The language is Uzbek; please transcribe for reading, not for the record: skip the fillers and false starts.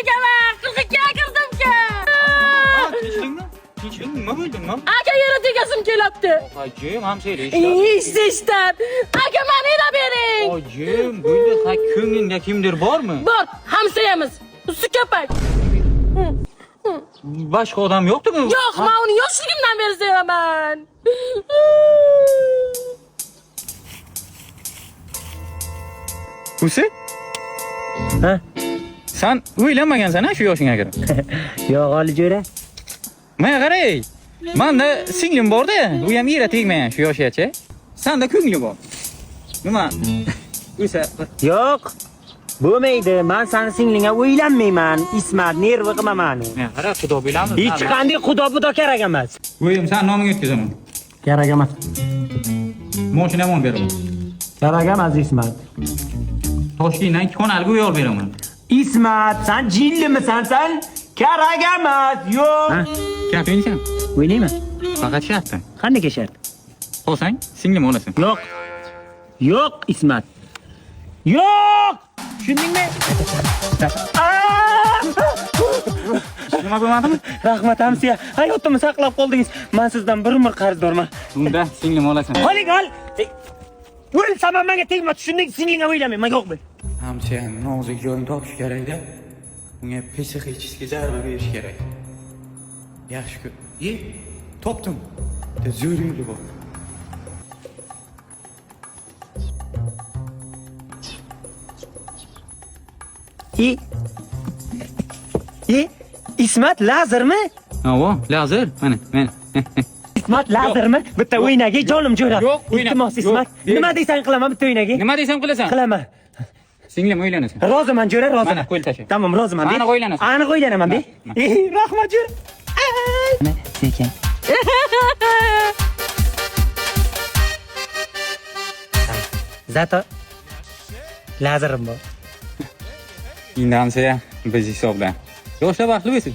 akaman. 42 ga kirdim-ku. Tinchlikmi? Nima bo'ldi? Aka yeri tegazim kelyapti. Hajim, hamshira Eshitishdan. Aka meni eda bering. Hajim, bo'ldi, ha ko'nglingda kimdir bormi? Bor, hamsoyamiz. Usti kapak. Boshqa odam yo'qmi? Yo'q, men uni yoshligimdan beri sevaman. Usi? Ha? Sen o'ylanmagansan-a shu yoshingga kirib? Yo'q, Olijo'ra. Mana qaray. Menda singlim bor-da, u ham yera tegmagan shu yoshgacha. Senda ko'ngli bor. Nima? O'sa. Yo'q. Bo'lmaydi. Men seni singlingga o'ylanmayman. Ismat, nervi qilmaman. Men qara, xudo bilamiz. Hech qanday xudo-budo kerak emas. O'yim, sen nomingni o'tkazaman. Kerak emas. Mashinamni olib beraman. Kerak emas, Ismat. Toshkentdan 2 xonalik uy olib beraman. Ismat, sen jinlimisan sen? Kerak emas. Yo'q. Ha? Gap o'ynaysan? O'ynayman. Faqat shartda. Qanday shart? Olsang, singlim olasan. Yo'q. Yo'q, Ismat. Yo'q! Tushundingmi? Nima bo'lmadimi? Rahmat hamsiya. Hayotimni saqlab qoldingiz. Men sizdan bir umr qarzdorman. Unda singlim olasan. Qoling, ol. O'lsam ham menga tegma, tushunding? Singlingga o'ylamayman, yo'q bo'l. Hamcha nozik joyini topish kerak-da. Unga psixически zarba berish kerak. Yaxshi-ku. Topdim. Zo'r yo'li bor. Ismat lazermi? Avo, lazer. Mana. Ismat lazermi? Bitta o'ynagi jonim jo'ra. Yo'q, o'yna. Iltimos Ismat. Nima deysan qilaman bitta o'ynagi? Nima desam qilasan? Qilaman. Singlim o'ylanasan. Roziman jo'ra, roziman. Mana qo'l tashla. Tamam, roziman. Aniq o'ylanasan. Aniq o'ylanaman, be. Rahmat jo'ra. Sekin. Zato lazerim bor. Endi hamsa biz hisobdan. Yoshlar baxtli bo'lsin.